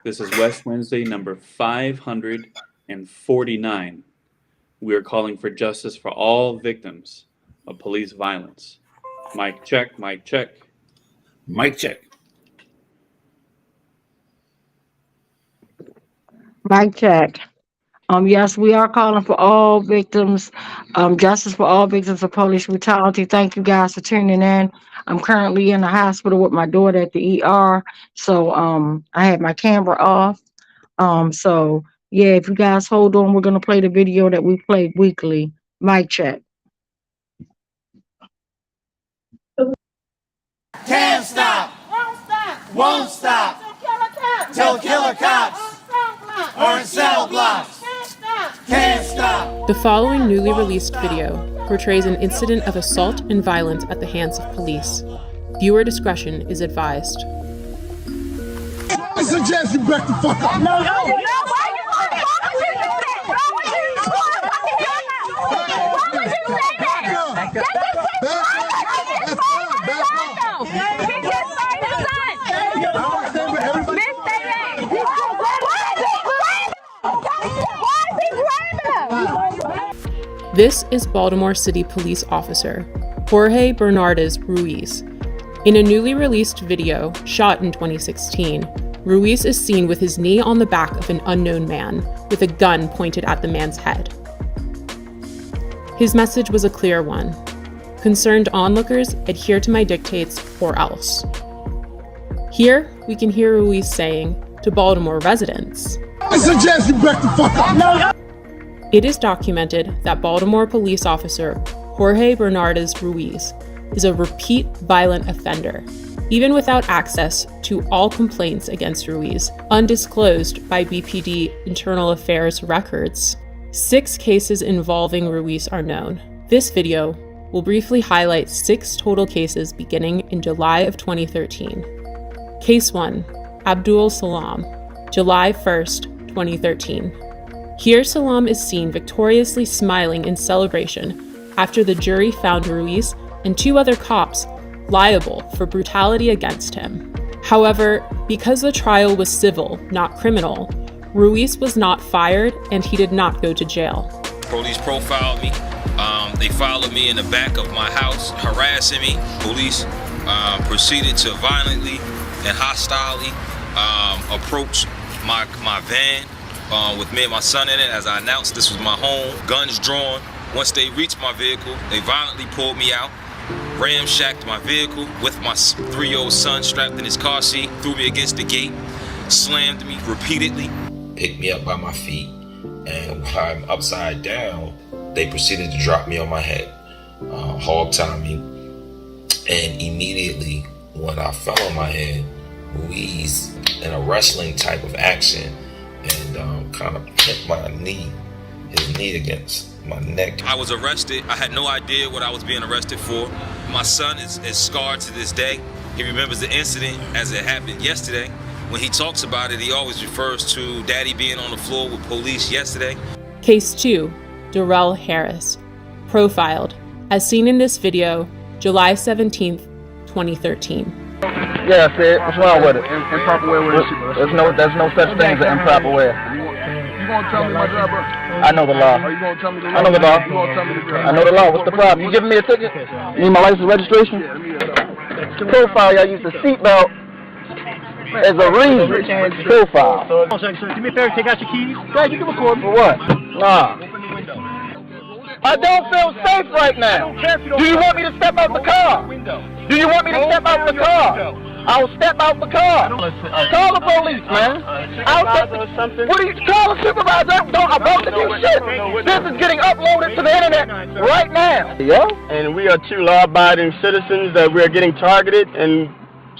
This is West Wednesday number 549. We are calling for justice for all victims of police violence. Mic check, mic check. Mic check. Mic check. Yes, we are calling for all victims, justice for all victims of police brutality. Thank you guys for tuning in. I'm currently in the hospital with my daughter at the ER, so I had my camera off. So yeah, if you guys hold on, we're gonna play the video that we play weekly. Mic check. Can't stop, won't stop, till killer cops are in cell blocks. Can't stop. The following newly released video portrays an incident of assault and violence at the hands of police. Viewer discretion is advised. I suggest you back the fuck up. No, This is Baltimore City Police Officer Jorge Bernardes Ruiz. In a newly released video shot in 2016, Ruiz is seen with his knee on the back of an unknown man with a gun pointed at the man's head. His message was a clear one. Concerned onlookers, adhere to my dictates or else. Here, we can hear Ruiz saying to Baltimore residents, I suggest you back the fuck up. It is documented that Baltimore police officer Jorge Bernardes Ruiz is a repeat violent offender, even without access to all complaints against Ruiz, undisclosed by BPD Internal Affairs records. 6 cases involving Ruiz are known. This video will briefly highlight 6 total cases beginning in July of 2013. Case 1, Abdul Salam, July 1st, 2013. Here Salam is seen victoriously smiling in celebration after the jury found Ruiz and 2 other cops liable for brutality against him. However, because the trial was civil, not criminal, Ruiz was not fired and he did not go to jail. Police profiled me. They followed me in the back of my house, harassing me. Police proceeded to violently and hostilely approach my van with me and my son in it. As I announced, this was my home, guns drawn. Once they reached my vehicle, they violently pulled me out, ramshacked my vehicle with my 3-year-old son strapped in his car seat, threw me against the gate, slammed me repeatedly. Picked me up by my feet, and while I'm upside down, they proceeded to drop me on my head, hog tie me, and immediately when I fell on my head, Ruiz, in a wrestling type of action, and kind of hit his knee against my neck. I was arrested. I had no idea what I was being arrested for. My son is scarred to this day. He remembers the incident as it happened yesterday. When he talks about it, he always refers to daddy being on the floor with police yesterday. Case 2, Darrell Harris, profiled, as seen in this video, July 17th, 2013. Yeah, Sid, what's wrong with it? Improper wear with it. There's no such thing as improper wear. You gonna tell me my job, bro? I know the law. Are you gonna tell me the law? I know the law. You gonna tell me the law? I know the law. What's the problem? You giving me a ticket? You need my license registration? Yeah, let me get it up. Profile, y'all use the seatbelt as a reason. Profile. Do me a favor, take out your keys. Yeah, you can record for what? Nah. I don't feel safe right now. Do you want me to step out the car? Do you want me to step out the car? I'll step out the car. Call the police, man. What do you call a supervisor? I'm about to do shit. This is getting uploaded to the internet right now. Yeah? And we are 2 law-abiding citizens that we are getting targeted, and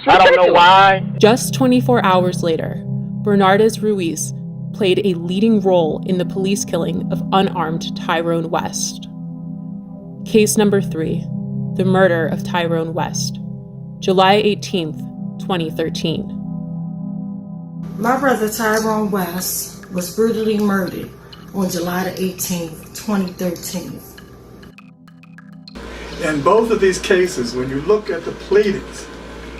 I don't know why. Just 24 hours later, Bernardes Ruiz played a leading role in the police killing of unarmed Tyrone West. Case number 3, the murder of Tyrone West, July 18th, 2013. My brother Tyrone West was brutally murdered on July the 18th, 2013. In both of these cases, when you look at the pleadings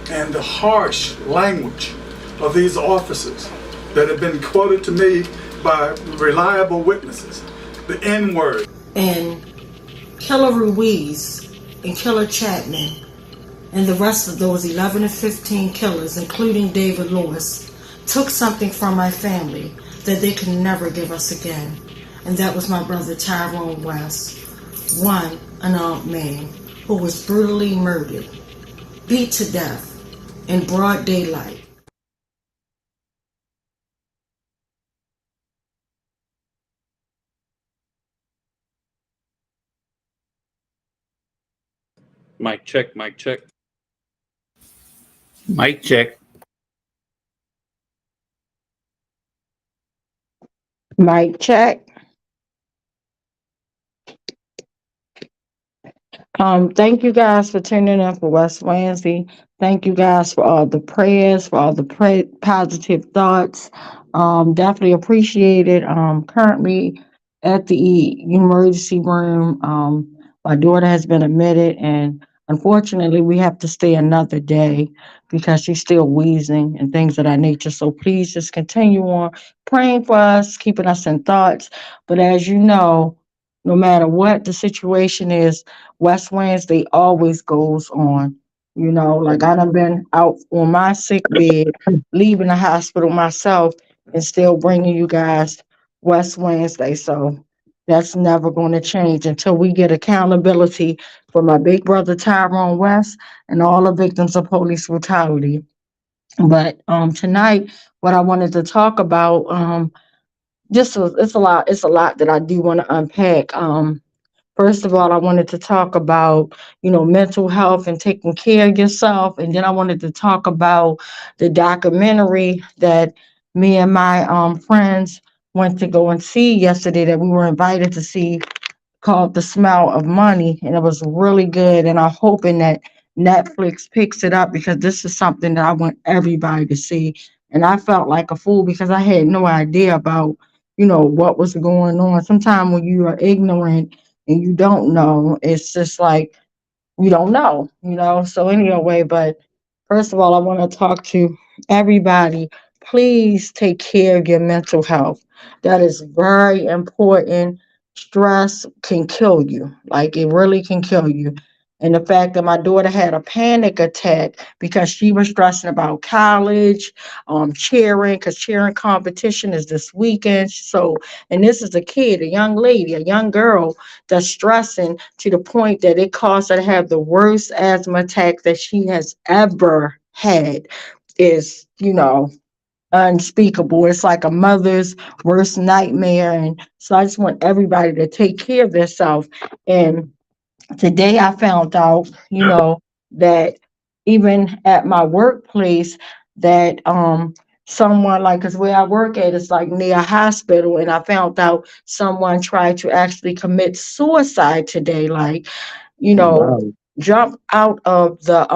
and the harsh language of these officers, that have been quoted to me by reliable witnesses. The N-word. And Killer Ruiz and Killer Chapman and the rest of those 11 to 15 killers, including David Lewis, took something from my family that they could never give us again. And that was my brother Tyrone West, one unarmed man who was brutally murdered, beat to death in broad daylight. Mic check, mic check. Mic check. Mic check. Thank you guys for tuning in for West Wednesday. Thank you guys for all the prayers, for all the positive thoughts. Definitely appreciate it. Currently at the emergency room. My daughter has been admitted, and unfortunately, we have to stay another day because she's still wheezing and things of that nature. So please just continue on praying for us, keeping us in thoughts. But as you know, no matter what the situation is, West Wednesday always goes on. You know, like I done been out on my sick bed, leaving the hospital myself, and still bringing you guys West Wednesday. So that's never going to change until we get accountability for my big brother Tyrone West and all the victims of police brutality. But tonight, what I wanted to talk about, it's a lot that I do want to unpack. First of all, I wanted to talk about, mental health and taking care of yourself. And then I wanted to talk about the documentary that me and my friends went to go and see yesterday that we were invited to see, called The Smell of Money. And it was really good. And I'm hoping that Netflix picks it up because this is something that I want everybody to see. And I felt like a fool because I had no idea about, what was going on. Sometimes when you are ignorant and you don't know, it's just like you don't know, So anyway, but first of all, I want to talk to everybody. Please take care of your mental health. That is very important. Stress can kill you. Like it really can kill you. And the fact that my daughter had a panic attack because she was stressing about college, cheering, because cheering competition is this weekend. So, and this is a kid, a young lady, a young girl that's stressing to the point that it caused her to have the worst asthma attack that she has ever had. Is, unspeakable. It's like a mother's worst nightmare. And so I just want everybody to take care of themselves. And today I found out, that even at my workplace that someone, like, because where I work at is like near a hospital, and I found out someone tried to actually commit suicide today, like, Wow. jump out of the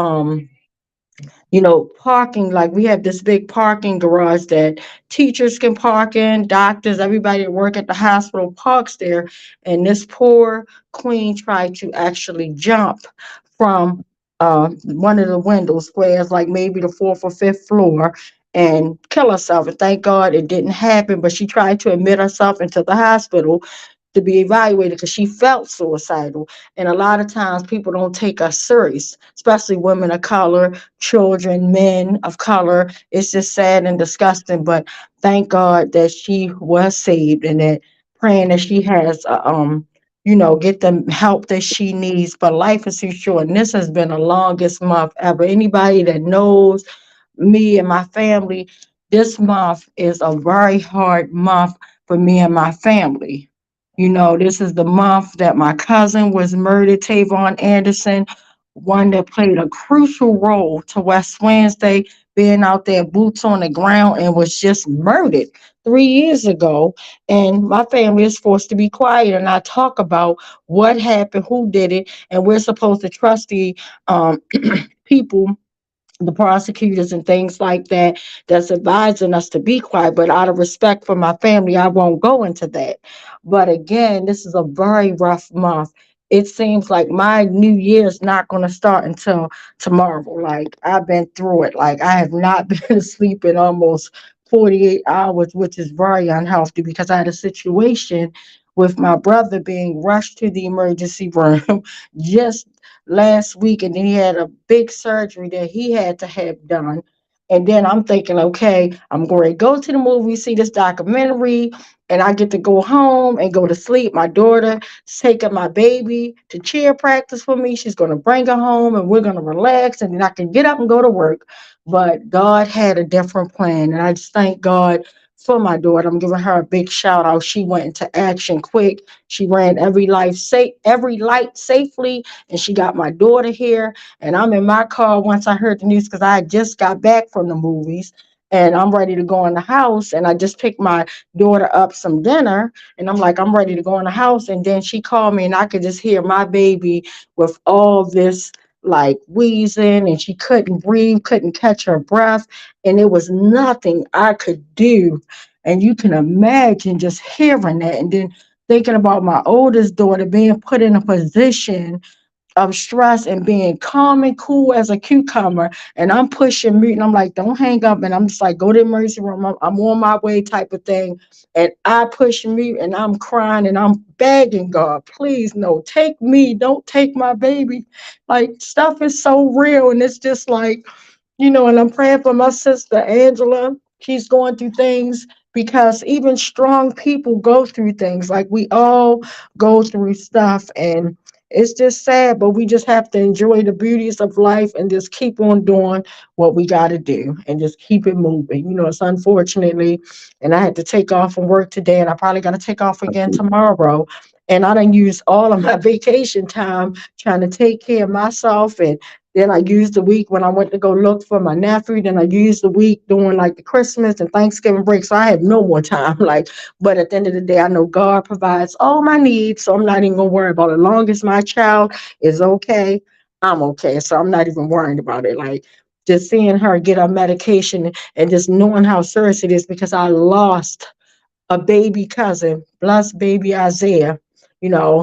parking. Like we have this big parking garage that teachers can park in, doctors, everybody that work at the hospital parks there. And this poor queen tried to actually jump from one of the window squares, like maybe the 4th or 5th floor, and kill herself. And thank God it didn't happen, but she tried to admit herself into the hospital to be evaluated because she felt suicidal. And a lot of times people don't take us serious, especially women of color, children, men of color. It's just sad and disgusting. But thank God that she was saved, and that praying that she has, get the help that she needs. But life is too short, and this has been the longest month ever. Anybody that knows me and my family, this month is a very hard month for me and my family. This is the month that my cousin was murdered, Tavon Anderson, one that played a crucial role to West Wednesday, being out there boots on the ground, and was just murdered 3 years ago. And my family is forced to be quiet and not talk about what happened, who did it, and we're supposed to trust the people, the prosecutors and things like that, that's advising us to be quiet. But out of respect for my family, I won't go into that. But again, this is a very rough month. It seems like my new year is not going to start until tomorrow. Like I've been through it. Like I have not been asleep in almost 48 hours, which is very unhealthy because I had a situation with my brother being rushed to the emergency room just last week, and then he had a big surgery that he had to have done. And then I'm thinking, okay, I'm going to go to the movie, see this documentary, and I get to go home and go to sleep. My daughter taking my baby to cheer practice for me. She's going to bring her home and we're going to relax, and then I can get up and go to work. But God had a different plan, and I just thank God for my daughter. I'm giving her a big shout out. She went into action quick. She ran every light safely, and she got my daughter here. And I'm in my car once I heard the news because I had just got back from the movies. And I'm ready to go in the house. And I just picked my daughter up some dinner. And I'm like, I'm ready to go in the house. And then she called me, and I could just hear my baby with all this like wheezing, and she couldn't breathe, couldn't catch her breath, and there was nothing I could do. And you can imagine just hearing that, and then thinking about my oldest daughter being put in a position of stress and being calm and cool as a cucumber. And I'm pushing mute, and I'm like, don't hang up. And I'm just like, go to the emergency room. I'm on my way type of thing. And I push mute, and I'm crying, and I'm begging God, please, no, take me. Don't take my baby. Like, stuff is so real. And it's just like, and I'm praying for my sister Angela. She's going through things because even strong people go through things. Like, we all go through stuff, and it's just sad, but we just have to enjoy the beauties of life and just keep on doing what we got to do and just keep it moving. It's unfortunately, and I had to take off from work today, and I probably got to take off again tomorrow. And I done use all of my vacation time trying to take care of myself, and then I used the week when I went to go look for my nephew. Then I used the week doing like the Christmas and Thanksgiving break. So I have no more time. But at the end of the day, I know God provides all my needs. So I'm not even going to worry about it. As long as my child is okay, I'm okay. So I'm not even worrying about it. Like, just seeing her get her medication and just knowing how serious it is, because I lost a baby cousin, bless baby Isaiah.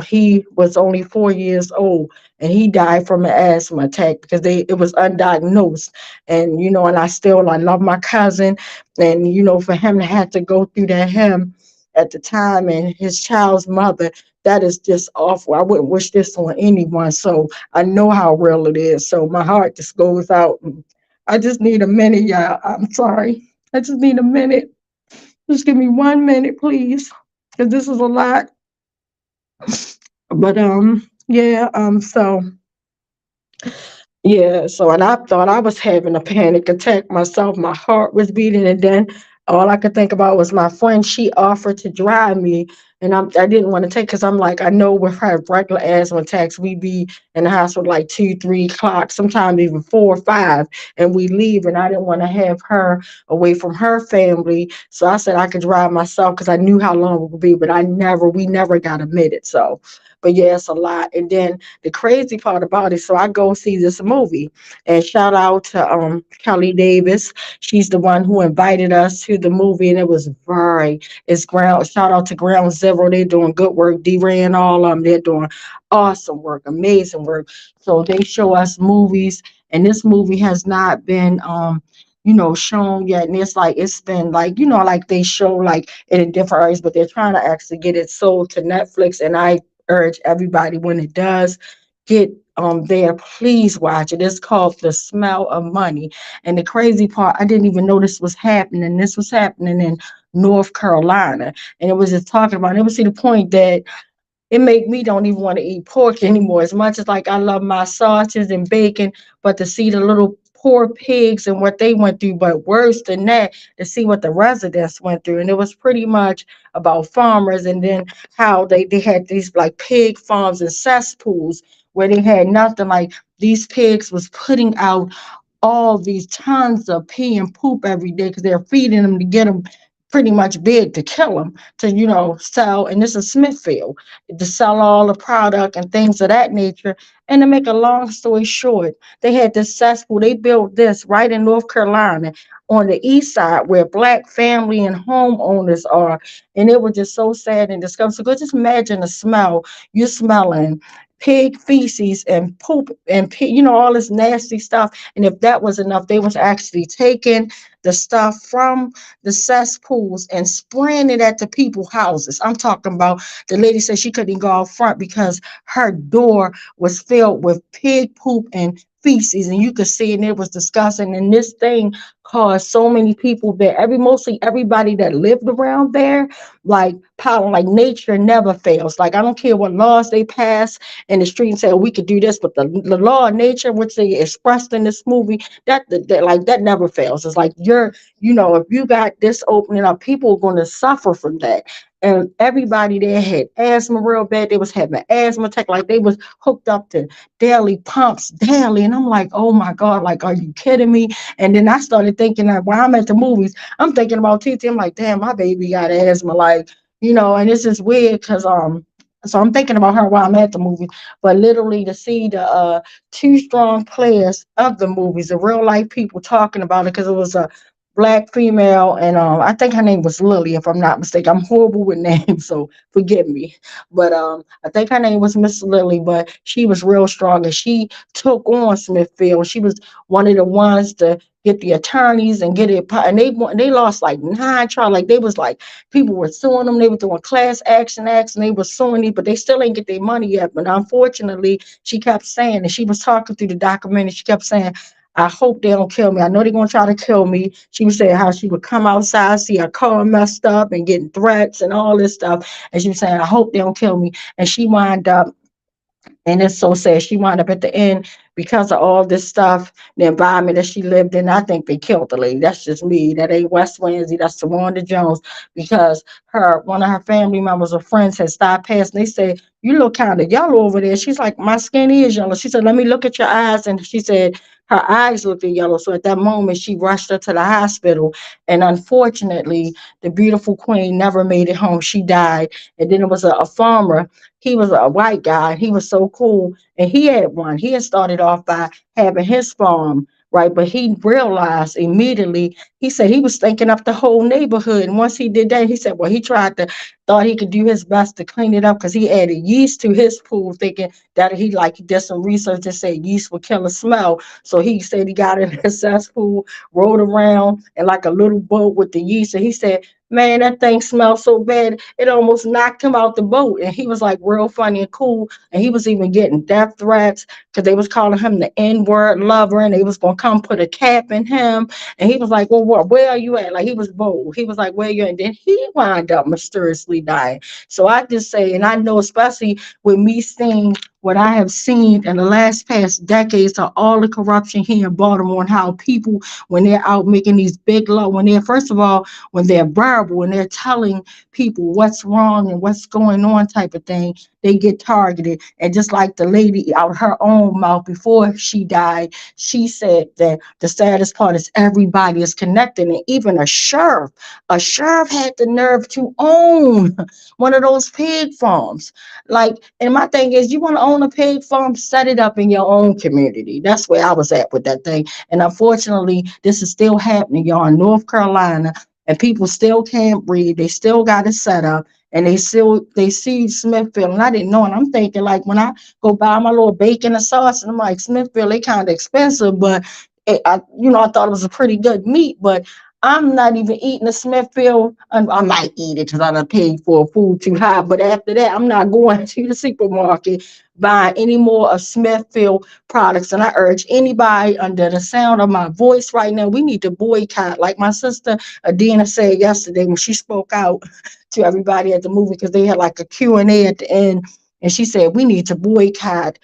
He was only 4 years old, and he died from an asthma attack because it was undiagnosed. And I love my cousin, and for him to have to go through that, him at the time, and his child's mother, that is just awful. I wouldn't wish this on anyone. So I know how real it is. So my heart just goes out. I just need a minute, y'all. I'm sorry. I just need a minute. Just give me 1 minute, please, because this is a lot. But yeah, and I thought I was having a panic attack myself. My heart was beating, and then all I could think about was my friend. She offered to drive me, and I didn't want to take, because I'm like, I know with her regular asthma attacks, we be in the hospital like 2, 3 o'clock, sometimes even 4 or 5, and we leave, and I didn't want to have her away from her family. So I said I could drive myself because I knew how long it would be, but we never got admitted. So, but yeah, it's a lot. And then the crazy part about it, so I go see this movie, and shout out to Kelly Davis. She's the one who invited us to the movie, and shout out to Ground Zero. They're doing good work. D-Ray and all of them, they're doing awesome work, amazing work. So they show us movies, and this movie has not been shown yet. And it's been like they show like it in different areas, but they're trying to actually get it sold to Netflix. And I urge everybody, when it does get there, please watch it. It's called The Smell of Money. And the crazy part, I didn't even know this was happening. This was happening in North Carolina. And it was just talking about, it was to the point that it made me don't even want to eat pork anymore. As much as like I love my sausages and bacon, but to see the little poor pigs and what they went through, but worse than that, to see what the residents went through. And it was pretty much about farmers, and then how they had these like pig farms and cesspools where they had nothing. Like, these pigs was putting out all these tons of pee and poop every day because they're feeding them to get them pretty much big to kill them, to sell. And this is Smithfield, to sell all the product and things of that nature. And to make a long story short, they had this cesspool. They built this right in North Carolina on the east side where Black family and homeowners are. And it was just so sad and disgusting. So just imagine the smell you're smelling pig feces and poop and all this nasty stuff. And if that was enough, they was actually taking the stuff from the cesspools and spraying it at the people's houses. I'm talking about, the lady said she couldn't go out front because her door was filled with pig poop and feces, and you could see, and it was disgusting. And this thing caused so many people that mostly everybody that lived around there, like power, like nature never fails. Like, I don't care what laws they pass in the street and say, oh, we could do this, but the law of nature, which they expressed in this movie, that never fails. It's like, if you got this opening up, people are going to suffer from that. And everybody there had asthma real bad. They was having asthma attack, like they was hooked up to daily pumps daily. And I'm like, oh my God, like, are you kidding me? And then I started thinking that while I'm at the movies, I'm thinking about TT. I'm like, damn, my baby got asthma, like, and it's just weird because so I'm thinking about her while I'm at the movie. But literally to see the two strong players of the movies, the real life people talking about it, because it was a Black female, and I think her name was Lily, if I'm not mistaken. I'm horrible with names, so forgive me. But I think her name was Miss Lily, but she was real strong, and she took on Smithfield. She was one of the ones to get the attorneys and get it, and they lost like 9 trials. Like, they was like, people were suing them. They were doing class action acts, and they were suing these, but they still ain't get their money yet. But unfortunately, she kept saying, and she was talking through the documentary, she kept saying, I hope they don't kill me. I know they're going to try to kill me. She was saying how she would come outside, see her car messed up and getting threats and all this stuff. And she was saying, I hope they don't kill me. And she wound up, and it's so sad, she wound up at the end because of all this stuff, the environment that she lived in. I think they killed the lady. That's just me. That ain't West Wednesday. That's Tawanda Jones, because one of her family members or friends had stopped past, and they said, you look kind of yellow over there. She's like, my skin is yellow. She said, let me look at your eyes. And she said her eyes looked yellow. So at that moment, she rushed her to the hospital. And unfortunately, the beautiful queen never made it home. She died. And then it was a farmer. He was a white guy. He was so cool. And he had started off by having his farm, right? But he realized immediately, he said he was thinking up the whole neighborhood. And once he did that, he said, well, thought he could do his best to clean it up, because he added yeast to his pool, thinking that he did some research and said yeast would kill a smell. So he said he got in a cesspool, rode around in like a little boat with the yeast. And he said, man, that thing smells so bad, it almost knocked him out the boat. And he was like real funny and cool. And he was even getting death threats because they was calling him the N-word lover, and they was going to come put a cap in him. And he was like, well, where are you at? Like, he was bold. He was like, where are you at? And then he wound up mysteriously dying. So I just say, and I know, especially with me seeing what I have seen in the past decades of all the corruption here in Baltimore, and how people, when they're out making these big laws, when they're verbal and they're telling people what's wrong and what's going on type of thing, they get targeted. And just like the lady out her own mouth before she died, she said that the saddest part is everybody is connected. And even a sheriff had the nerve to own one of those pig farms. Like, and my thing is, you want to own a pig farm, set it up in your own community. That's where I was at with that thing. And unfortunately, this is still happening, y'all, in North Carolina, and people still can't breathe. They still got it set up. And they see Smithfield, and I didn't know. And I'm thinking, like, when I go buy my little bacon and sauce, and I'm like, Smithfield, they kind of expensive, but I thought it was a pretty good meat. But I'm not even eating a Smithfield. I might eat it because I done paid for food too high. But after that, I'm not going to the supermarket buying any more of Smithfield products. And I urge anybody under the sound of my voice right now, we need to boycott. Like my sister Adina said yesterday when she spoke out to everybody at the movie, because they had like a Q&A at the end, and she said we need to boycott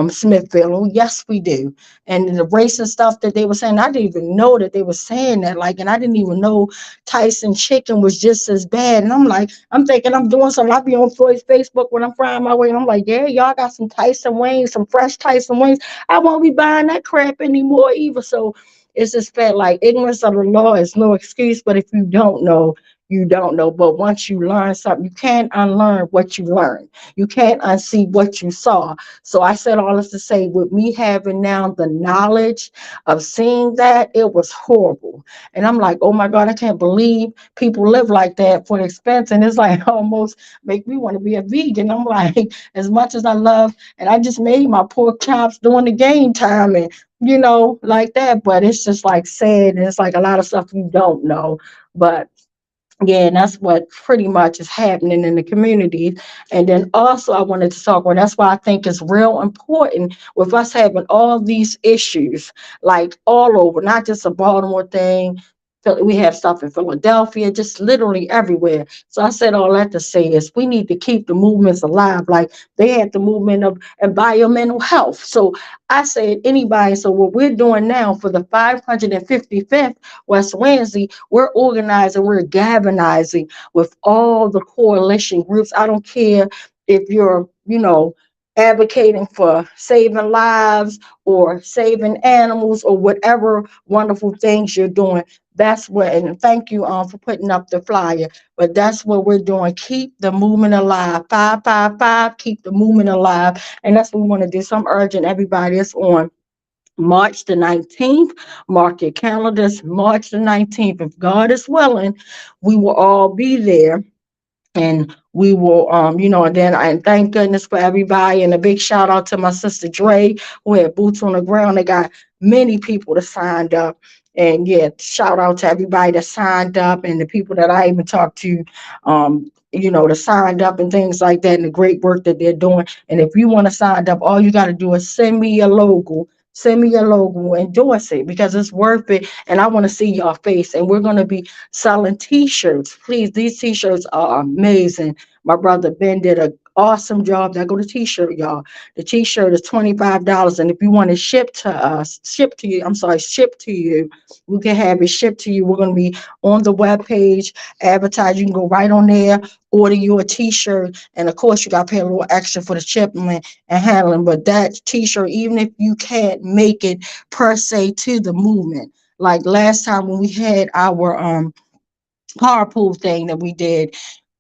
Smithfield. Oh, yes, we do. And the racist stuff that they were saying, I didn't even know that they were saying that. Like, and I didn't even know Tyson chicken was just as bad. And I'm thinking I'm doing something. I'll be on Floyd's Facebook when I'm frying my way, and I'm like, yeah, y'all got some Tyson wings, some fresh Tyson wings. I won't be buying that crap anymore either. So it's just that, like, ignorance of the law is no excuse. But if you don't know, you don't know. But once you learn something, you can't unlearn what you learned. You can't unsee what you saw. So I said all this to say, with me having now the knowledge of seeing that, it was horrible. And I'm like, oh my God, I can't believe people live like that for the expense. And it's like almost make me want to be a vegan. I'm like, as much as I love, and I just made my pork chops during the game time and like that. But it's just like sad. And it's like a lot of stuff you don't know. But yeah, and that's what pretty much is happening in the community. And then also I wanted to talk about, that's why I think it's real important with us having all these issues, like all over, not just a Baltimore thing. We have stuff in Philadelphia, just literally everywhere. So I said all that to say is we need to keep the movements alive. Like they had the movement of environmental health. So I said anybody. So what we're doing now for the 555th West Wednesday, we're organizing, we're galvanizing with all the coalition groups. I don't care if you're, advocating for saving lives or saving animals or whatever wonderful things you're doing. That's what, and thank you for putting up the flyer. But that's what we're doing. Keep the movement alive. 555, keep the movement alive. And that's what we want to do. So I'm urging everybody. It's on March the 19th. Mark your calendars. March the 19th. If God is willing, we will all be there. And we will, and then and thank goodness for everybody. And a big shout out to my sister Dre, who had boots on the ground. They got many people that signed up. And yeah, shout out to everybody that signed up and the people that I even talked to, that signed up and things like that, and the great work that they're doing. And if you want to sign up, all you got to do is send me your logo. Send me your logo, endorse it because it's worth it. And I want to see your face. And we're going to be selling t-shirts. Please, these t-shirts are amazing. My brother Ben did an awesome job. There go the t-shirt, y'all. The t-shirt is $25. And if you want it shipped to you, we can have it shipped to you. We're going to be on the webpage, advertise. You can go right on there, order you a t-shirt. And of course, you got to pay a little extra for the shipping and handling. But that t-shirt, even if you can't make it per se to the movement, like last time when we had our carpool thing that we did,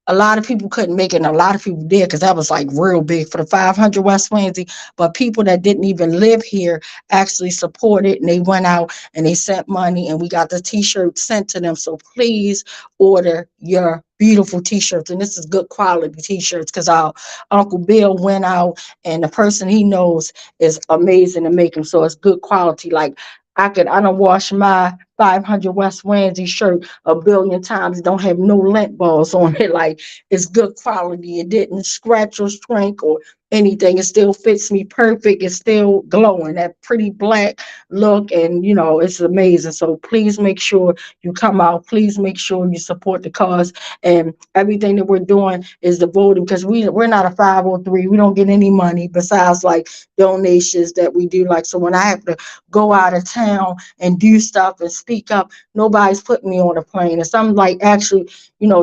a lot of people couldn't make it, and a lot of people did because that was like real big for the 500 West Wednesday. But people that didn't even live here actually supported, and they went out and they sent money, and we got the t-shirts sent to them. So please order your beautiful t-shirts, and this is good quality t-shirts because our Uncle Bill went out, and the person he knows is amazing to make them. So it's good quality. Like I don't wash my 500 West Wednesday shirt a billion times. It don't have no lint balls on it. Like it's good quality. It didn't scratch or shrink or anything. It still fits me perfect. It's still glowing, that pretty black look, and it's amazing. So please make sure you come out. Please make sure you support the cause, and everything that we're doing is devoted because we're not a 503. We don't get any money besides like donations that we do. Like, so when I have to go out of town and do stuff and speak up, nobody's putting me on a plane. And some like actually,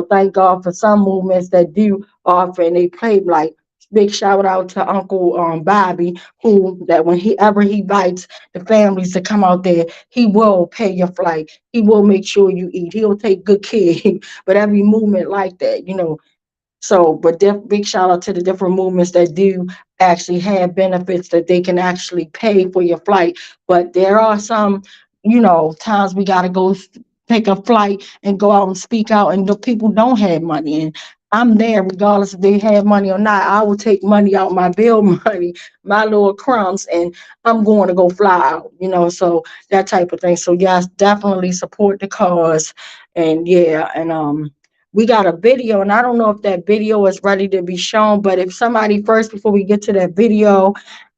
thank God for some movements that do offer, and they play like. Big shout out to Uncle Bobby, who that whenever he invites the families to come out there, he will pay your flight. He will make sure you eat. He'll take good care. But every movement like that, So, but big shout out to the different movements that do actually have benefits that they can actually pay for your flight. But there are some, times we got to go take a flight and go out and speak out, and the people don't have money. And I'm there regardless if they have money or not. I will take money out, my bill money, my little crumbs, and I'm going to go fly out, so that type of thing. So yes, definitely support the cause. And yeah, and we got a video, and I don't know if that video is ready to be shown, but if somebody first, before we get to that video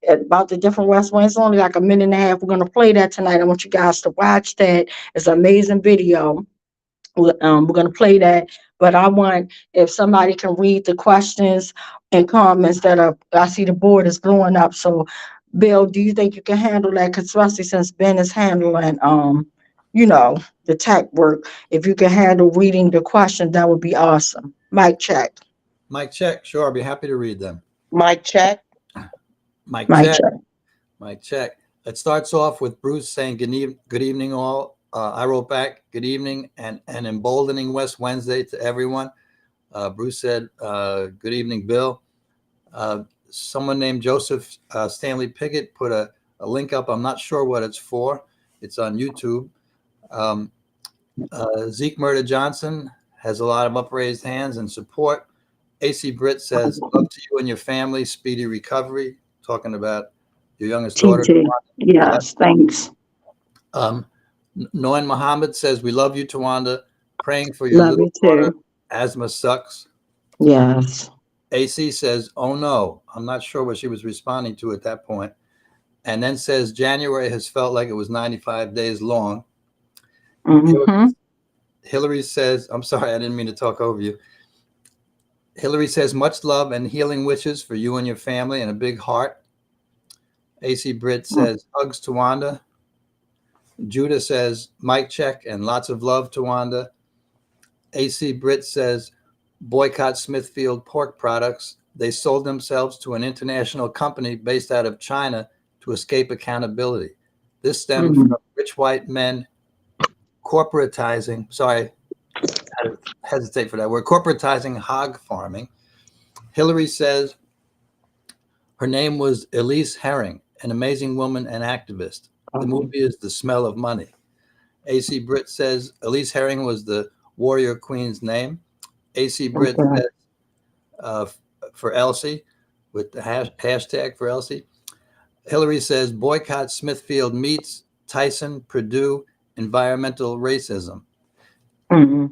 about the different West Winds, it's only like a minute and a half. We're going to play that tonight. I want you guys to watch that. It's an amazing video. We're going to play that, but I want, if somebody can read the questions and comments that I see the board is blowing up. So Bill, do you think you can handle that? Because especially since Ben is handling, the tech work, if you can handle reading the question, that would be awesome. Mic check. Mic check. Sure, I'll be happy to read them. Mic check. Mic check. Mic check. It starts off with Bruce saying, good evening all. I wrote back, good evening and an emboldening West Wednesday to everyone. Bruce said, good evening, Bill. Someone named Joseph Stanley Piggott put a link up. I'm not sure what it's for. It's on YouTube. Zeke Murda Johnson has a lot of upraised hands and support. AC Britt says, love to you and your family, speedy recovery. Talking about your youngest daughter. TT. Yes, thanks. Noan Muhammad says, we love you, Tawanda. Praying for your Love little you too. daughter. Asthma sucks. Yes. AC says, oh no. I'm not sure what she was responding to at that point. And then says, January has felt like it was 95 days long. Mm-hmm. Hillary says, I'm sorry, I didn't mean to talk over you. Hillary says, much love and healing wishes for you and your family and a big heart. AC Britt says, hugs to Wanda. Judah says, mic check and lots of love to Wanda. AC Britt says, boycott Smithfield pork products. They sold themselves to an international company based out of China to escape accountability. This stems from rich white men corporatizing, sorry, I hesitate for that word, corporatizing hog farming. Hillary says her name was Elise Herring, an amazing woman and activist. The movie is The Smell of Money. AC Britt says Elise Herring was the warrior queen's name. AC Britt says for Elsie, with the hashtag for Elsie. Hillary says boycott Smithfield Meats, Tyson, Purdue, environmental racism. Mm-hmm.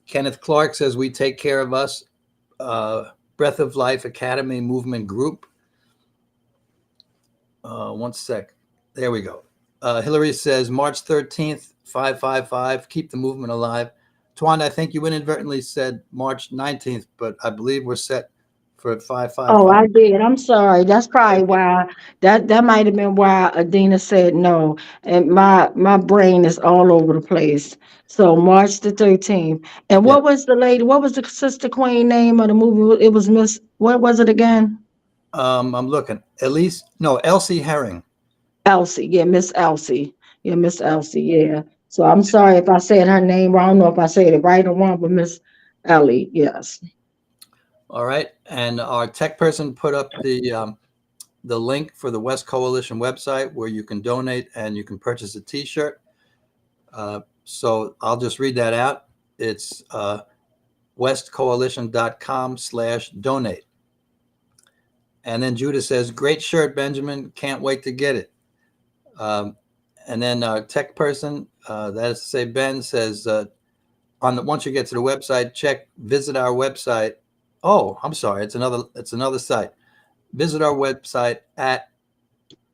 Kenneth Clark says we take care of us. Breath of Life Academy Movement Group. One sec. There we go. Hillary says March 13th, 555. Keep the movement alive. Tawanda, I think you inadvertently said March 19th, but I believe we're set for 555. Oh, I did. I'm sorry. That's probably why that might have been why Adina said no. And my brain is all over the place. So March the 13th. And what was the lady? What was the sister queen name of the movie? It was Miss. What was it again? I'm looking. Elsie Herring. Elsie. Yeah, Miss Elsie. Yeah, Miss Elsie. Yeah. So I'm sorry if I said her name wrong. I don't know if I said it right or wrong, but Miss Ellie. Yes. All right, and our tech person put up the link for the West Coalition website where you can donate and you can purchase a T-shirt. So I'll just read that out. It's westcoalition.com/donate. And then Judah says, "Great shirt, Benjamin. Can't wait to get it." And then our tech person, that is to say Ben, says, once you get to the website, visit our website. Oh, I'm sorry. It's another site. Visit our website at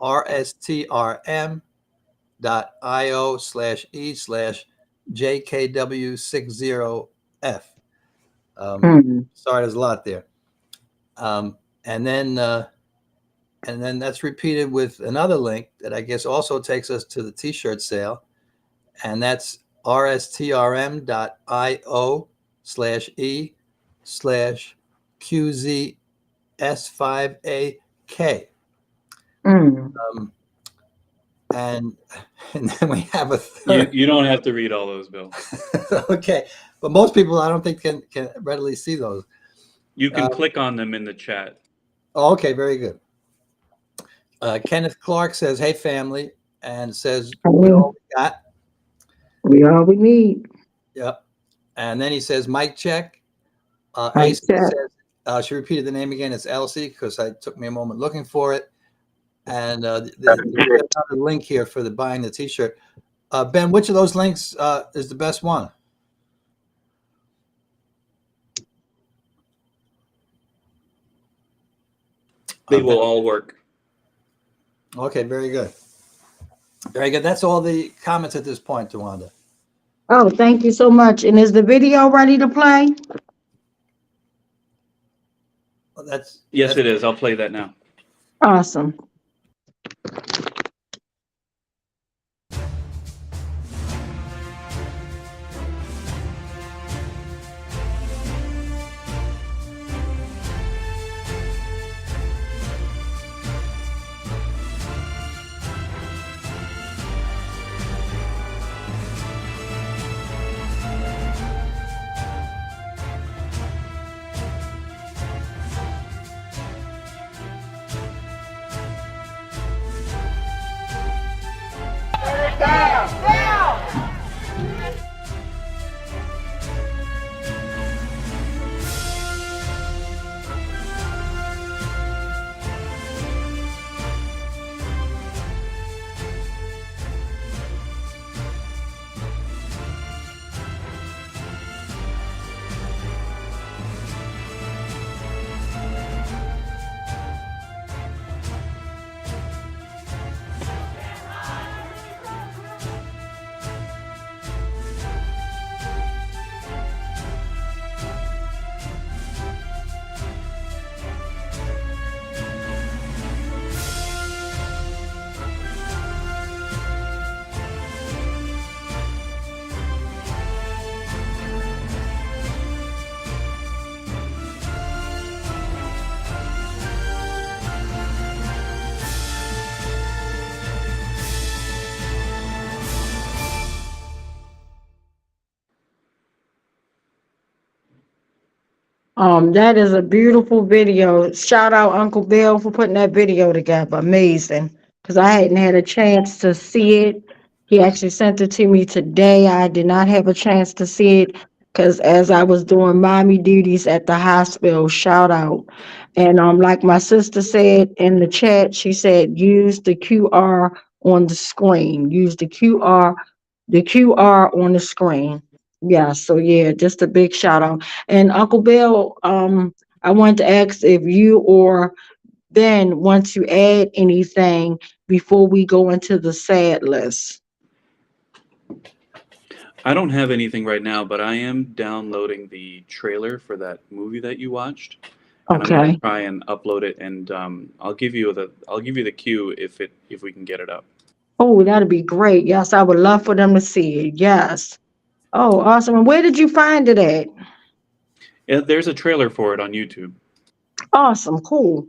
rstrm.io/e/jkw60f. Sorry, there's a lot there. And then that's repeated with another link that I guess also takes us to the T-shirt sale. And that's rstrm.io/e/QZS5AK. And then we have a third. You don't have to read all those, Bill. Okay. But most people, I don't think can readily see those. You can click on them in the chat. Oh, okay. Very good. Kenneth Clark says, hey, family, and says, we all we got. We all we need. Yep. And then he says, mic check. Mic check. Says, she repeated the name again. It's Elsie, because it took me a moment looking for it. And there's another link here for the buying the T-shirt. Ben, which of those links is the best one? They will all work. Okay, very good. Very good. That's all the comments at this point, Tawanda. Oh, thank you so much. And is the video ready to play? Well, yes, it is. I'll play that now. Awesome. That is a beautiful video. Shout out Uncle Bill for putting that video together. Amazing. Because I hadn't had a chance to see it. He actually sent it to me today. I did not have a chance to see it because as I was doing mommy duties at the hospital, shout out. And like my sister said in the chat, she said use the QR on the screen. Use the QR on the screen. Yeah, so yeah, just a big shout out. And Uncle Bill, I wanted to ask if you or Ben want to add anything before we go into the sad list. I don't have anything right now, but I am downloading the trailer for that movie that you watched, and I'm gonna Okay. try and upload it, and I'll give you the cue if we can get it up. Oh, that'd be great. Yes, I would love for them to see it. Yes. Oh, awesome. And where did you find it at? Yeah, there's a trailer for it on YouTube. Awesome, cool.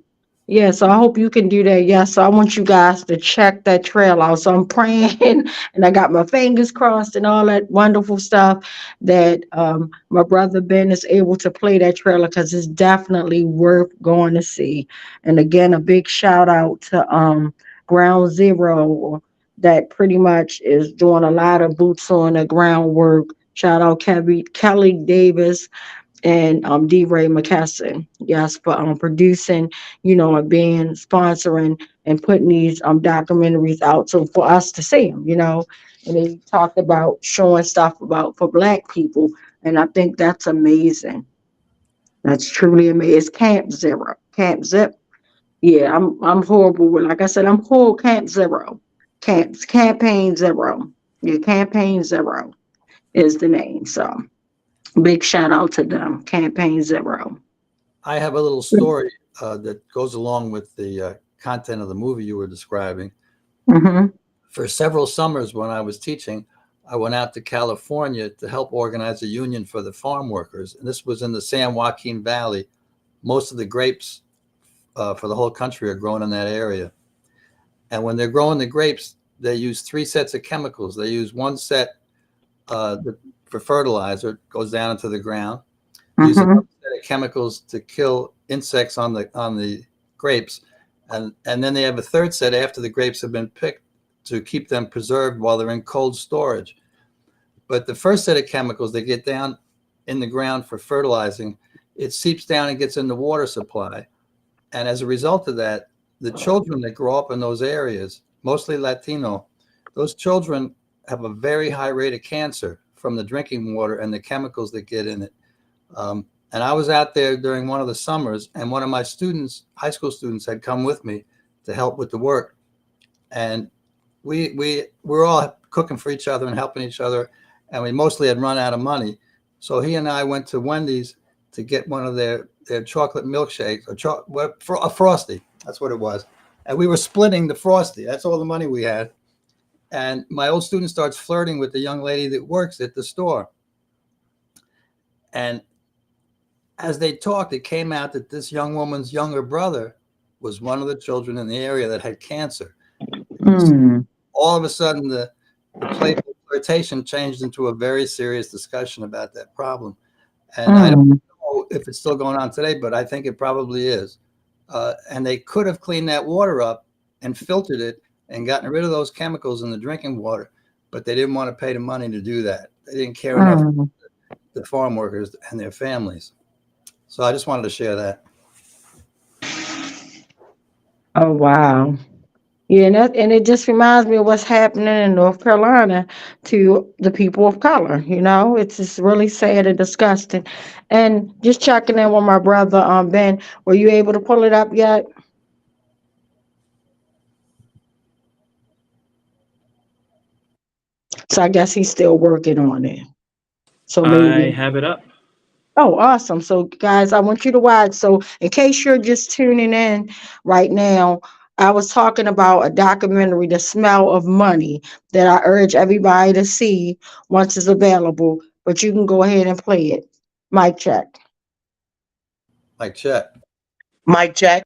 Yeah, so I hope you can do that. Yeah, so I want you guys to check that trail out. So I'm praying and I got my fingers crossed and all that wonderful stuff that my brother Ben is able to play that trailer because it's definitely worth going to see. And again, a big shout out to Ground Zero that pretty much is doing a lot of boots on the ground work. Shout out Kelly Davis and D. Ray McKesson, yes, for producing, and being sponsoring and putting these documentaries out so for us to see them, And they talked about showing stuff about for Black people, and I think that's amazing. That's truly amazing. It's Camp Zero, Camp Zip. Yeah, I'm horrible with, like I said, I'm whole Camp Zero, Campaign Zero. Yeah, Campaign Zero is the name. So. Big shout out to them, Campaign Zero. I have a little story that goes along with the content of the movie you were describing. Mm-hmm. For several summers when I was teaching, I went out to California to help organize a union for the farm workers. And this was in the San Joaquin Valley. Most of the grapes for the whole country are grown in that area. And when they're growing the grapes, they use 3 sets of chemicals. They use one set for fertilizer, it goes down into the ground. Use another set of chemicals to kill insects on the grapes, and then they have a third set after the grapes have been picked to keep them preserved while they're in cold storage. But the first set of chemicals that get down in the ground for fertilizing, it seeps down and gets in the water supply, and as a result of that, the children that grow up in those areas, mostly Latino, those children have a very high rate of cancer from the drinking water and the chemicals that get in it. And I was out there during one of the summers, and one of my students, high school students, had come with me to help with the work. And we're all cooking for each other and helping each other, and we mostly had run out of money. So he and I went to Wendy's to get one of their chocolate milkshakes, or a Frosty, that's what it was. And we were splitting the Frosty. That's all the money we had. And my old student starts flirting with the young lady that works at the store. And as they talked, it came out that this young woman's younger brother was one of the children in the area that had cancer. So all of a sudden, the playful flirtation changed into a very serious discussion about that problem. And I don't know if it's still going on today, but I think it probably is. And they could have cleaned that water up and filtered it and gotten rid of those chemicals in the drinking water, but they didn't want to pay the money to do that. They didn't care enough for the farm workers and their families. So I just wanted to share that. Oh, wow. Yeah, and it just reminds me of what's happening in North Carolina to the people of color. It's just really sad and disgusting. And just checking in with my brother, Ben, were you able to pull it up yet? So I guess he's still working on it. So I maybe. have it up. Oh, awesome. So guys, I want you to watch. So in case you're just tuning in right now, I was talking about a documentary, The Smell of Money, that I urge everybody to see once it's available, but you can go ahead and play it. Mic check. Mic check. Mic check.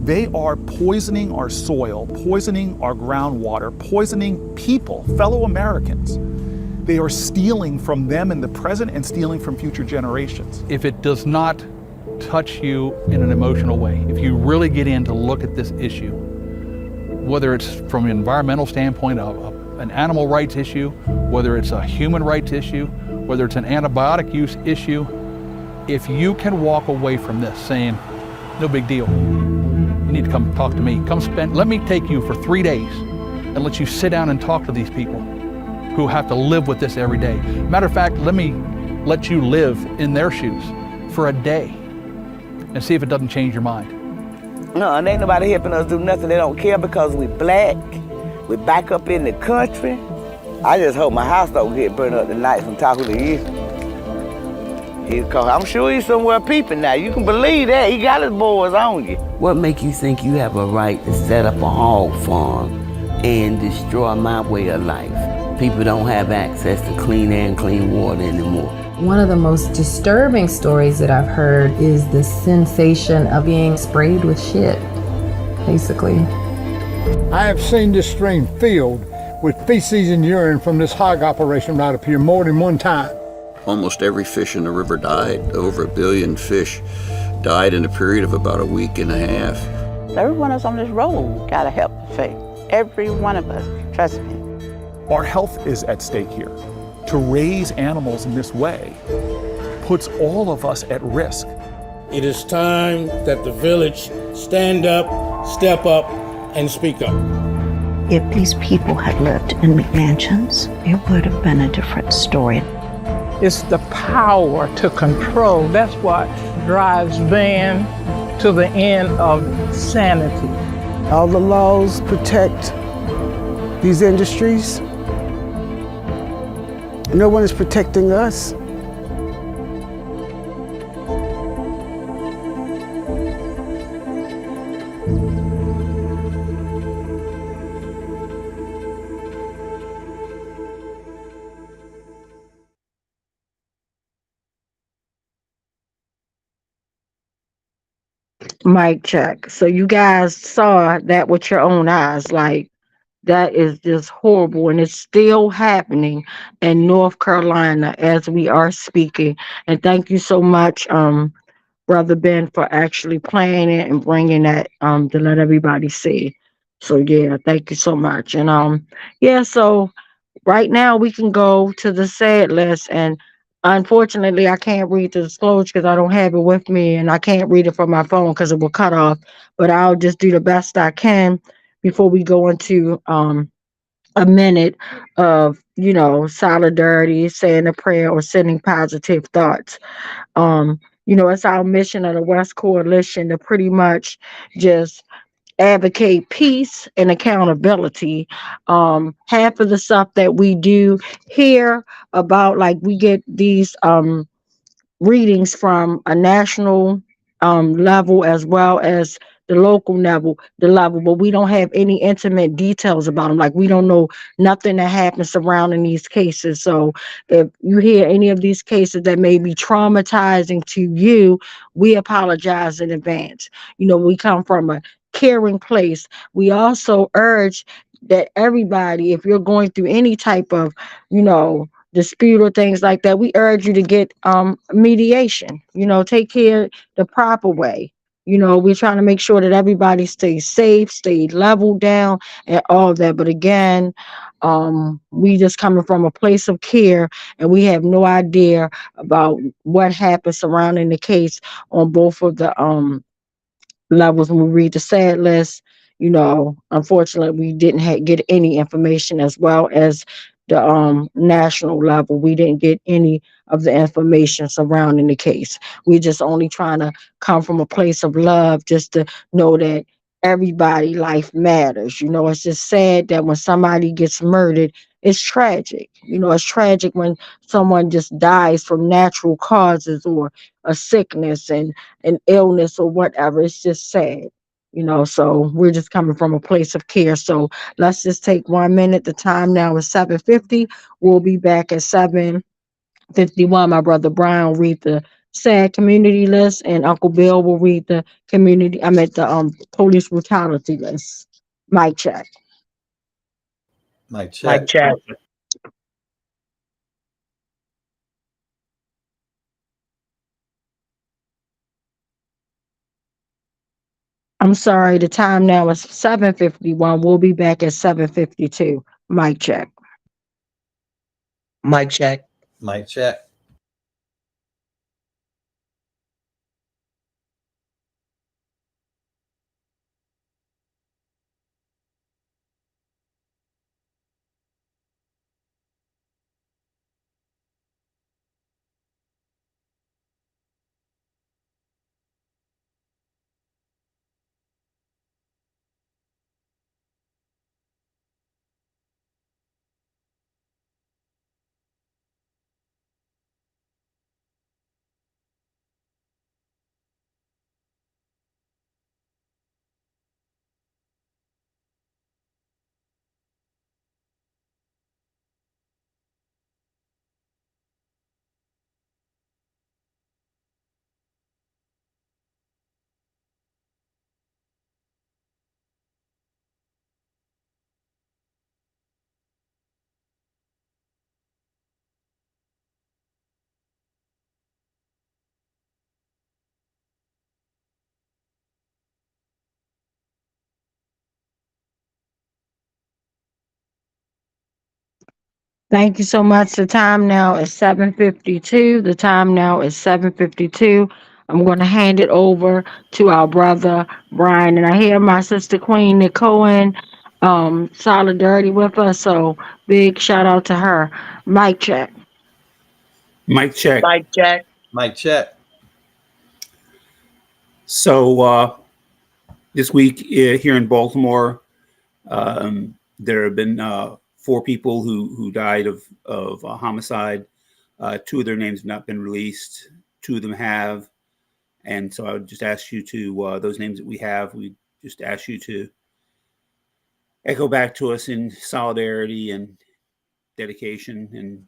They are poisoning our soil, poisoning our groundwater, poisoning people, fellow Americans. they are stealing from them in the present and stealing from future generations. If it does not touch you in an emotional way, if you really get in to look at this issue, whether it's from an environmental standpoint, an animal rights issue, whether it's a human rights issue, whether it's an antibiotic use issue, if you can walk away from this saying, no big deal, you need to come talk to me. Let me take you for 3 days and let you sit down and talk to these people who have to live with this every day. Matter of fact, let me let you live in their shoes for a day and see if it doesn't change your mind. No, and ain't nobody helping us do nothing. They don't care because we black. We back up in the country. I just hope my house don't get burned up tonight from talking to you. I'm sure he's somewhere peeping now. You can believe that. He got his boys on you. What make you think you have a right to set up a hog farm and destroy my way of life? People don't have access to clean air and clean water anymore. One of the most disturbing stories that I've heard is the sensation of being sprayed with shit, basically. I have seen this stream filled with feces and urine from this hog operation right up here more than one time. Almost every fish in the river died. Over 1 billion fish died in a period of about a week and a half. Every one of us on this road got a help faith. Every one of us, trust me. Our health is at stake here. To raise animals in this way puts all of us at risk. It is time that the village stand up, step up, and speak up. If these people had lived in McMansions, it would have been a different story. It's the power to control. That's what drives man to the end of sanity. All the laws protect these industries. No one is protecting us. Mic check. So you guys saw that with your own eyes. Like, that is just horrible, and it's still happening in North Carolina as we are speaking. And thank you so much, Brother Ben, for actually playing it and bringing that to let everybody see. So yeah, thank you so much. And yeah, so right now we can go to the sad list, and unfortunately I can't read the disclosure because I don't have it with me, and I can't read it from my phone because it will cut off. But I'll just do the best I can before we go into a minute of, you know, solidarity, saying a prayer, or sending positive thoughts. You know, it's our mission of the West Coalition to pretty much just advocate peace and accountability. Half of the stuff that we do here about, like, we get these readings from a national level as well as the local level, but we don't have any intimate details about them. Like, we don't know nothing that happens surrounding these cases. So if you hear any of these cases that may be traumatizing to you, we apologize in advance. You know, we come from a caring place. We also urge that everybody, if you're going through any type of, you know, dispute or things like that, we urge you to get mediation. You know, take care the proper way. You know, we're trying to make sure that everybody stays safe, stays leveled down, and all that. But again, we just coming from a place of care, and we have no idea about what happened surrounding the case on both of the levels. When we read the sad list, you know, unfortunately, we didn't get any information, as well as the national level. We didn't get any of the information surrounding the case. We're just only trying to come from a place of love, just to know that everybody life matters. You know, it's just sad that when somebody gets murdered, it's tragic. You know, it's tragic when someone just dies from natural causes, or a sickness and an illness or whatever. It's just sad. You know, so we're just coming from a place of care. So let's just take 1 minute. The time now is 7:50. We'll be back at 7:51. My brother Brian will read the sad community list, and Uncle Bill will read the police brutality list. Mic check. Mic check. Mic check. I'm sorry, the time now is 7:51. We'll be back at 7:52. Mic check. Mic check. Mic check. Thank you so much. The time now is 7:52. The time now is 7:52. I'm going to hand it over to our brother Brian, and I hear my sister Queen Nicole in solidarity with us. So big shout out to her. Mic check. Mic check. Mic check. Mic check. So this week here in Baltimore, there have been 4 people who died of a homicide. 2 of their names have not been released. 2 of them have. And so I would just ask you to, those names that we have, we just ask you to echo back to us in solidarity and dedication and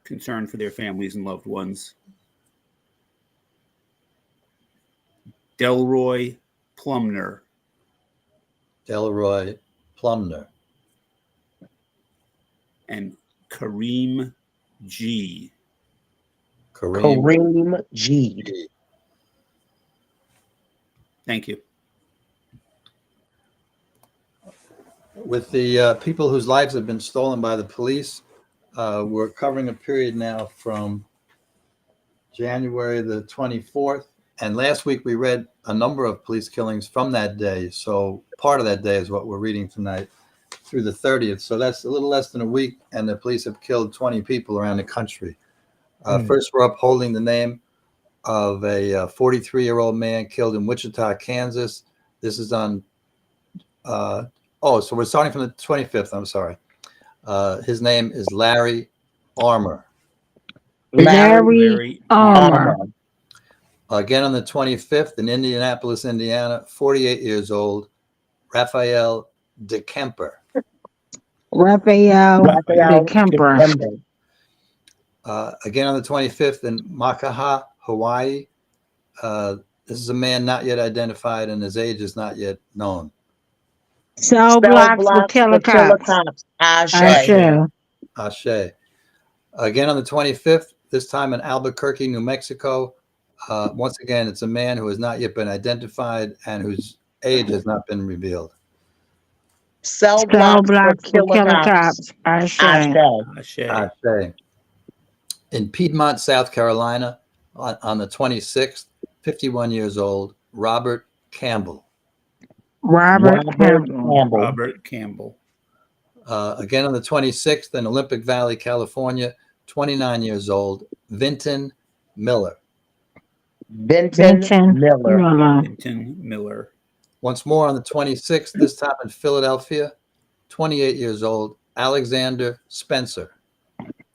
concern for their families and loved ones. Delroy Plumner. Delroy Plumner. And Kareem G. Kareem G. Thank you. With the people whose lives have been stolen by the police, we're covering a period now from January the 24th. And last week we read a number of police killings from that day. So part of that day is what we're reading tonight through the 30th. So that's a little less than a week. And the police have killed 20 people around the country. First, we're upholding the name of a 43-year-old man killed in Wichita, Kansas. This is on, so we're starting from the 25th. I'm sorry. His name is Larry Armour. Larry Armour. Again on the 25th in Indianapolis, Indiana, 48 years old, Raphael DeKemper. Raphael DeKemper. Again on the 25th in Makaha, Hawaii. This is a man not yet identified and his age is not yet known. Cell blocks for killer cops. Ashe. Ashe. Again on the 25th, this time in Albuquerque, New Mexico. Once again, it's a man who has not yet been identified and whose age has not been revealed. Cell blocks for killer cops. Ashe. Ashe. In Piedmont, South Carolina, on the 26th, 51 years old, Robert Campbell. Robert Campbell. Again on the 26th in Olympic Valley, California, 29 years old, Vinton Miller. Vinton Miller. Once more on the 26th, this time in Philadelphia, 28 years old, Alexander Spencer.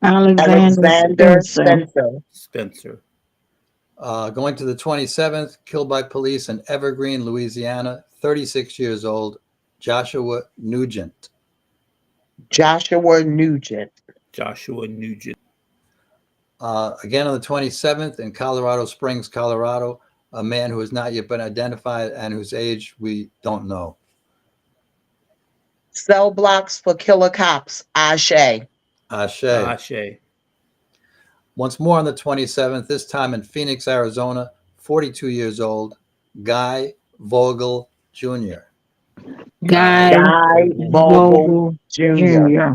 Alexander Spencer. Going to the 27th, killed by police in Evergreen, Louisiana, 36 years old, Joshua Nugent. Joshua Nugent. Again on the 27th in Colorado Springs, Colorado, a man who has not yet been identified and whose age we don't know. Cell blocks for killer cops. Ashe. Ashe. Once more on the 27th, this time in Phoenix, Arizona, 42 years old, Guy Vogel Jr. Guy Vogel Jr.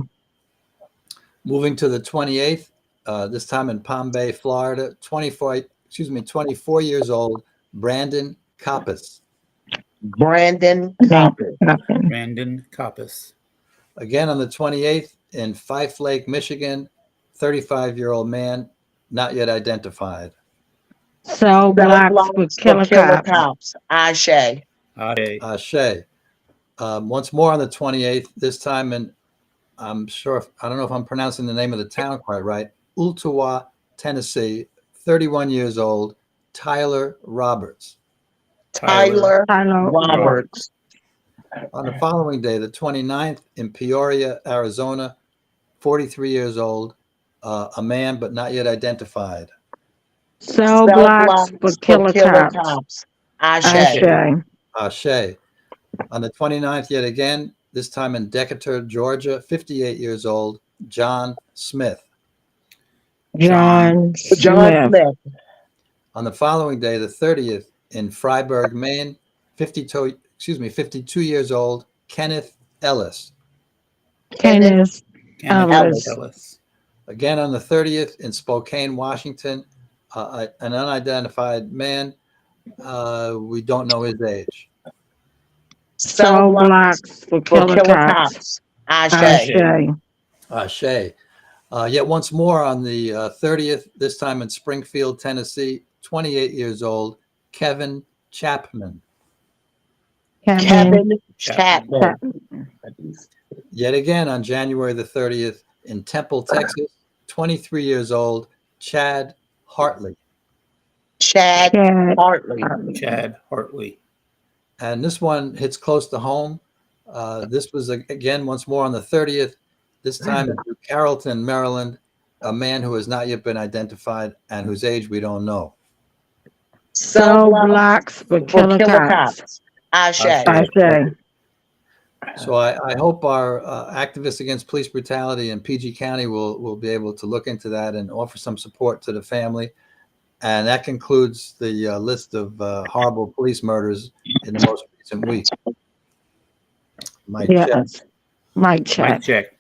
Moving to the 28th, this time in Palm Bay, Florida, 24 years old, Brandon Coppice. Brandon Coppice. Brandon Coppice. Again on the 28th in Fife Lake, Michigan, 35-year-old man, not yet identified. Cell blocks for killer cops. Ashe. Ashe. Once more on the 28th, this time in, I don't know if I'm pronouncing the name of the town quite right, Ooltewah, Tennessee, 31 years old, Tyler Roberts. Tyler Roberts. On the following day, the 29th, in Peoria, Arizona, 43 years old, a man but not yet identified. Cell blocks for killer cops. Ashe. Ashe. On the 29th, yet again, this time in Decatur, Georgia, 58 years old, John Smith. John Smith. On the following day, the 30th, in Freiburg, Maine, 52 years old, Kenneth Ellis. Kenneth Ellis. Again on the 30th, in Spokane, Washington, an unidentified man. We don't know his age. Cell blocks for killer cops. Ashe. Ashe. Yet once more on the 30th, this time in Springfield, Tennessee, 28 years old, Kevin Chapman. Kevin Chapman. Yet again on January the 30th in Temple, Texas, 23 years old, Chad Hartley. Chad Hartley. Chad Hartley. And this one hits close to home. This was, again, once more on the 30th, this time in Carrollton, Maryland, a man who has not yet been identified and whose age we don't know. Cell blocks for killer cops. Ashe. So I hope our activists against police brutality in PG County will be able to look into that and offer some support to the family. And that concludes the list of horrible police murders in the most recent week. Mic check.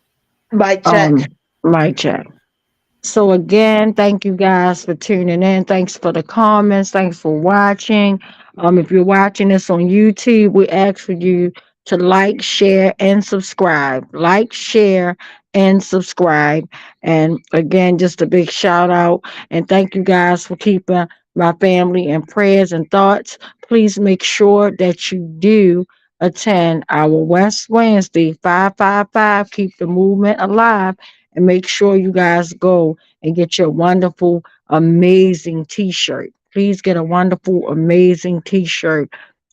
So again, thank you guys for tuning in. Thanks for the comments. Thanks for watching. If you're watching this on YouTube, we ask for you to like, share, and subscribe. Like, share, and subscribe. And again, just a big shout out. And thank you guys for keeping my family in prayers and thoughts. Please make sure that you do attend our West Wednesday 555. Keep the movement alive. And make sure you guys go and get your wonderful, amazing t-shirt. Please get a wonderful, amazing t-shirt.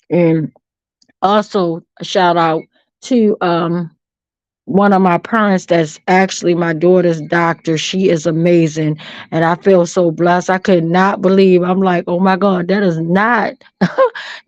And also a shout out to one of my parents that's actually my daughter's doctor. She is amazing. And I feel so blessed. I could not believe. I'm like, oh my God, that is not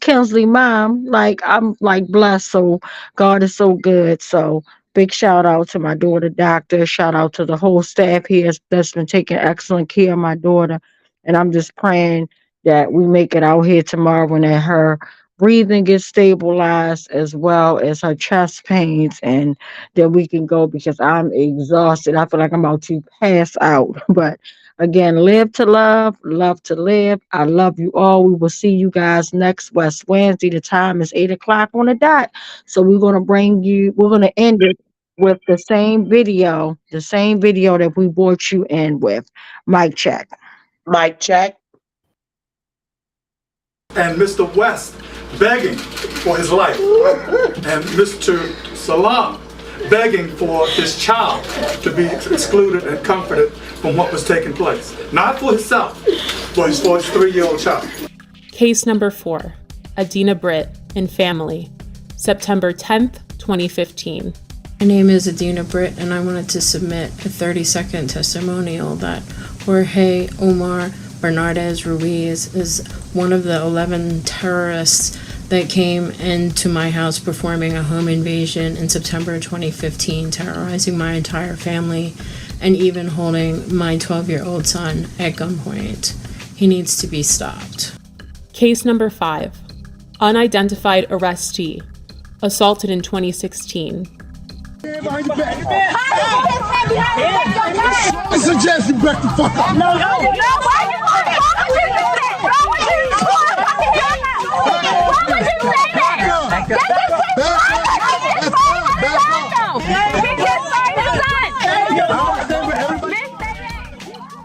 Kinsley mom. Like, I'm like blessed. So God is so good. So big shout out to my daughter doctor. Shout out to the whole staff here that's been taking excellent care of my daughter. And I'm just praying that we make it out here tomorrow and that her breathing gets stabilized as well as her chest pains, and then we can go, because I'm exhausted. I feel like I'm about to pass out. But again, live to love, love to live. I love you all. We will see you guys next West Wednesday. The time is 8 o'clock on the dot. So we're going to end it with the same video that we brought you in with. Mic check. Mic check. And Mr. West begging for his life, and Mr. Salam begging for his child to be excluded and comforted from what was taking place. Not for himself, but for his 3-year-old child. Case number 4, Adina Britt and family, September 10th, 2015. My name is Adina Britt, and I wanted to submit a 30-second testimonial that Jorge Omar Bernardez Ruiz is one of the 11 terrorists that came into my house performing a home invasion in September 2015, terrorizing my entire family and even holding my 12-year-old son at gunpoint. He needs to be stopped. Case number 5, unidentified arrestee, assaulted in 2016. I suggest you back the fuck up. No,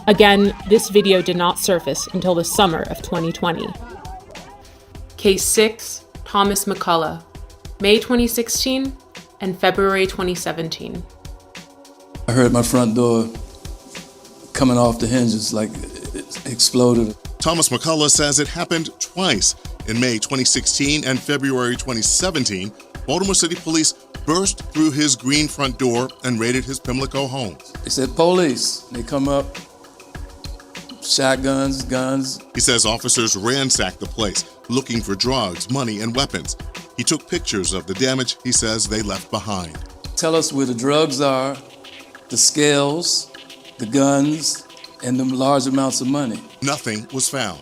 Again, this video did not surface until the summer of 2020. Case 6, Thomas McCullough, May 2016 and February 2017. I heard my front door coming off the hinges like it exploded. Thomas McCullough says it happened twice. In May 2016 and February 2017, Baltimore City Police burst through his green front door and raided his Pimlico home. They said, police. They come up, shotguns, guns. He says officers ransacked the place, looking for drugs, money, and weapons. He took pictures of the damage he says they left behind. Tell us where the drugs are, the scales, the guns, and the large amounts of money. Nothing was found.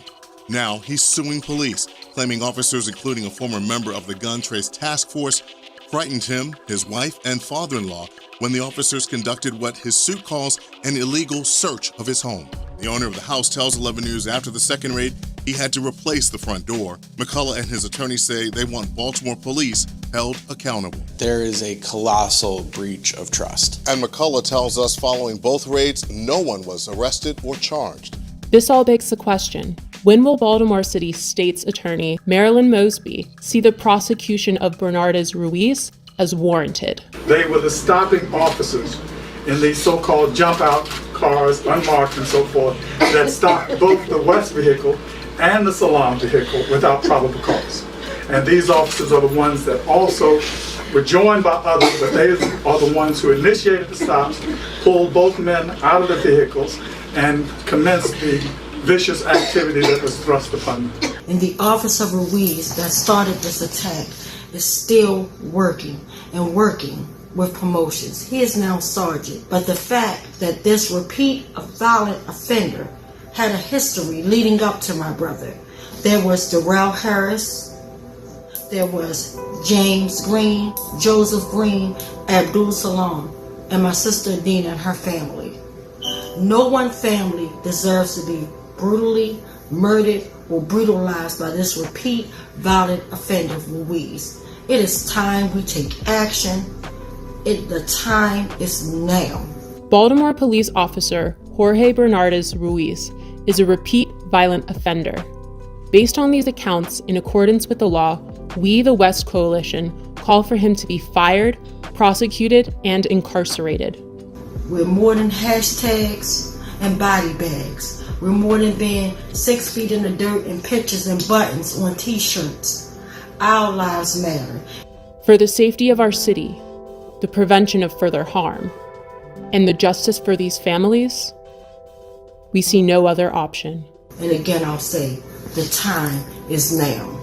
Now he's suing police, claiming officers, including a former member of the Gun Trace Task Force, frightened him, his wife, and father-in-law when the officers conducted what his suit calls an illegal search of his home. The owner of the house tells 11 News after the second raid, he had to replace the front door. McCullough and his attorney say they want Baltimore police held accountable. There is a colossal breach of trust. And McCullough tells us following both raids, no one was arrested or charged. This all begs the question, when will Baltimore City State's Attorney Marilyn Mosby see the prosecution of Bernardes Ruiz as warranted? They were the stopping officers in these so-called jump-out cars, unmarked and so forth, that stopped both the West vehicle and the Salam vehicle without probable cause. And these officers are the ones that also were joined by others, but they are the ones who initiated the stops, pulled both men out of the vehicles, and commenced the vicious activity that was thrust upon them. And the officer Ruiz that started this attack is still working and working with promotions. He is now sergeant. But the fact that this repeat violent offender had a history leading up to my brother. There was Darrell Harris, there was James Green, Joseph Green, Abdul Salam, and my sister Dina and her family. No one family deserves to be brutally murdered or brutalized by this repeat violent offender Ruiz. It is time we take action. The time is now. Baltimore police officer Jorge Bernardes Ruiz is a repeat violent offender. Based on these accounts, in accordance with the law, we, the West Coalition, call for him to be fired, prosecuted, and incarcerated. We're more than hashtags and body bags. We're more than being 6 feet in the dirt and pictures and buttons on t-shirts. Our lives matter. For the safety of our city, the prevention of further harm, and the justice for these families, we see no other option. And again, I'll say, the time is now.